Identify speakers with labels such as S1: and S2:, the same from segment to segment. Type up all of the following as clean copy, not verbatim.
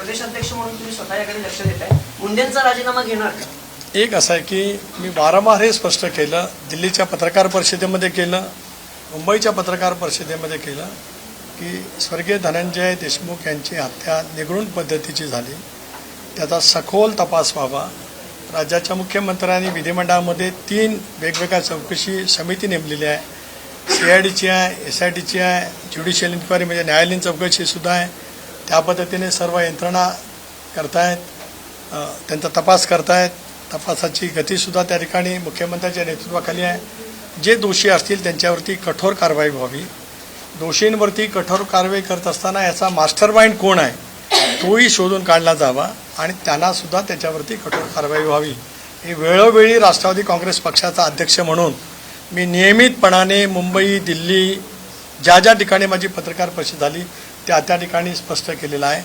S1: प्रदेशाध्यक्ष म्हणून तुम्ही स्वतः याकडे लक्ष देताय, मुंडेंचा राजीनामा घेणार का?
S2: एक असं आहे की मी वारंवार हे स्पष्ट केलं, दिल्लीच्या पत्रकार परिषदेमध्ये केलं, मुंबईच्या पत्रकार परिषदेमध्ये केलं की स्वर्गीय धनंजय देशमुख यांची हत्या निगडून पद्धतीची झाली, त्याचा सखोल तपास व्हावा. राज्याच्या मुख्यमंत्र्यांनी विधिमंडळामध्ये 3 वेगवेगळ्या चौकशी समिती नेमलेली आहे. CIDची आहे, SITची आहे, ज्युडिशियल इन्क्वायरी म्हणजे न्यायालयीन चौकशीसुद्धा आहे. त्या पद्धतीने सर्व यंत्रणा करतायत, त्यांचा तपास करतायत. तपासाची गतीसुद्धा त्या ठिकाणी मुख्यमंत्र्यांच्या नेतृत्वाखाली आहे. जे दोषी असतील त्यांच्यावरती कठोर कारवाई व्हावी. दोषींवरती कठोर कारवाई करत असताना याचा मास्टर माइंड कोण आहे तोही शोधून काढला जावा आणि त्यांनासुद्धा त्याच्यावरती कठोर कारवाई व्हावी. ही वेळोवेळी राष्ट्रवादी काँग्रेस पक्षाचा अध्यक्ष म्हणून मी नियमितपणाने मुंबई, दिल्ली, ज्या ज्या ठिकाणी माझी पत्रकार परिषद झाली त्या ठिकाणी स्पष्ट केलेलं आहे.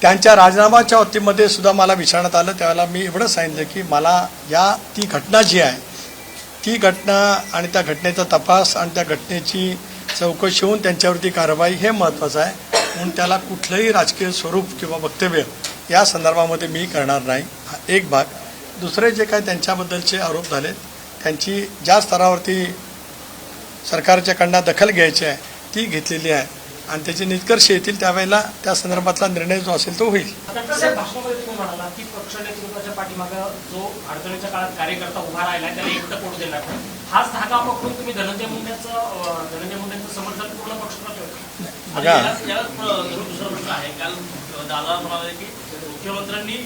S2: त्यांच्या राजीनामाच्या बाबतीमध्ये सुद्धा मला विचारण्यात आलं, त्यावेळेला मी एवढं सांगितलं की मला ती घटना जी आहे ती घटना आणि त्या घटनेचा तपास आणि त्या घटनेची चौकशी होऊन त्यांच्यावरती कारवाई हे महत्त्वाचं आहे. म्हणून त्याला कुठलंही राजकीय स्वरूप किंवा वक्तव्य या संदर्भामध्ये मी करणार नाही. हा एक भाग. दुसरे जे काही त्यांच्याबद्दलचे आरोप झाले त्यांची ज्या स्तरावरती सरकारच्याकडनं दखल घ्यायची आहे ती घेतलेली आहे आणि त्याचे निष्कर्ष येतील त्यावेळेला त्या संदर्भातला निर्णय जो असेल तो होईल.
S3: भाषणामध्ये तुम्ही म्हणाला की पक्ष नेतृत्वाच्या पाठीमागे जो अडचणीच्या काळात कार्यकर्ता उभा राहिला त्याला एकटं पडू देणार नाही, हाच धागा पकडून तुम्ही धनंजय मुंडेंचं समर्थन पूर्ण पक्षाला ठेवता.
S2: बघा,
S4: दुसरा प्रश्न आहे. काल दादा म्हणाले की मुख्यमंत्र्यांनी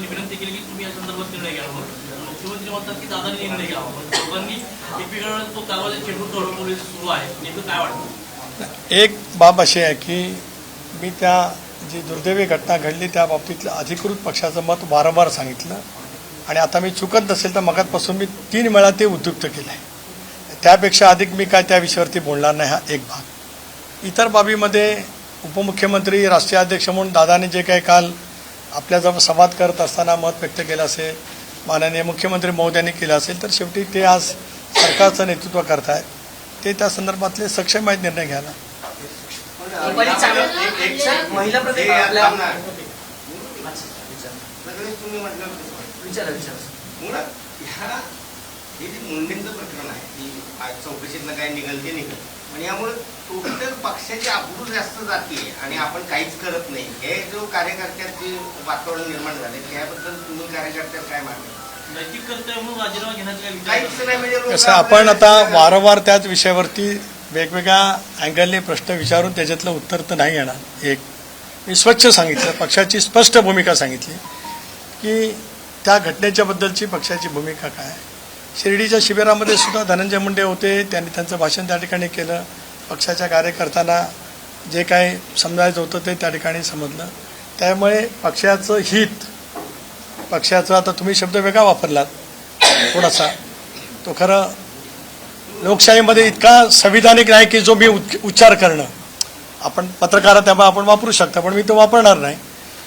S4: विनंती केली की तुम्ही या संदर्भात निर्णय घ्यावा म्हणून. मुख्यमंत्री म्हणतात की दादांनी निर्णय घ्यावा म्हणून. दोघांनी एकमेकांना तो कारवाई चेंडू तोडवणे सुरू आहे. नेमकं काय वाटतं?
S2: एक बाब अशी आहे की मी त्या जी दुर्दैवी घटना घडली त्या बाबतीतलं अधिकृत पक्षाचं मत वारंवार सांगितलं आणि आता मी चुकत नसेल तर मगातपासून मी 3 वेळा ते उद्युक्त केलं आहे. त्यापेक्षा अधिक मी काय त्या विषयावरती बोलणार नाही. हा एक भाग. इतर बाबीमध्ये उपमुख्यमंत्री, राष्ट्रीय अध्यक्ष म्हणून दादाने जे काही काल आपल्याजवळ संवाद करत असताना मत व्यक्त केलं असेल, माननीय मुख्यमंत्री महोदयांनी केलं असेल, तर शेवटी ते आज सरकारचं नेतृत्व करतायत. ते त्या संदर्भातले सक्षम आहेत निर्णय घ्यायला.
S1: महिला
S5: मुंडेंचं प्रकरण आहे की चौकशीतनं काय निघल ते निघल आणि यामुळे टोटल पक्षाची अब्रू जास्त जाते आणि आपण काहीच करत नाही. हे जो कार्यकर्त्याचे वातावरण निर्माण झाले त्याबद्दल तुम्ही कार्यकर्त्याला काय मानता?
S4: नैतिक कर्तव्य म्हणून राजीनामा घेण्याचं काहीच
S5: नाही म्हणजे
S2: कसं आपण आता वारंवार त्याच विषयावरती वेगवेगळ्या अँगलने प्रश्न विचारून त्याच्यातलं उत्तर तर नाही येणार. एक मी स्वच्छ सांगितलं, पक्षाची स्पष्ट भूमिका सांगितली की त्या घटनेच्याबद्दलची पक्षाची भूमिका काय. शिर्डीच्या शिबिरामध्ये सुद्धा धनंजय मुंडे होते, त्यांनी त्यांचं भाषण त्या ठिकाणी केलं. पक्षाच्या कार्यकर्त्यांना जे काही समजायचं होतं ते त्या ठिकाणी समजलं. त्यामुळे पक्षाचं हित, पक्षाचं आता तुम्ही शब्द वेगळा वापरलात थोडासा, तो खरं लोकशाहीमध्ये इतका संविधानिक नाही की जो मी उच्चार करणं, आपण पत्रकार त्यामुळे आपण वापरू शकता पण मी तो वापरणार नाही.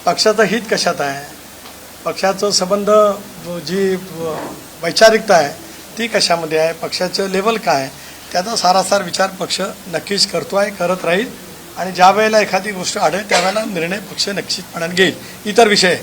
S2: पक्षाचं हित कशात आहे, पक्षाचं संबंध जी वैचारिकता आहे ती कशामध्ये आहे, पक्षाचं लेवल काय आहे, त्याचा सारासार विचार पक्ष नक्कीच करतो आहे, करत राहील आणि ज्या वेळेला एखादी गोष्ट आढळेल त्यावेळेला निर्णय पक्ष निश्चितपणाने घेईल. इतर विषय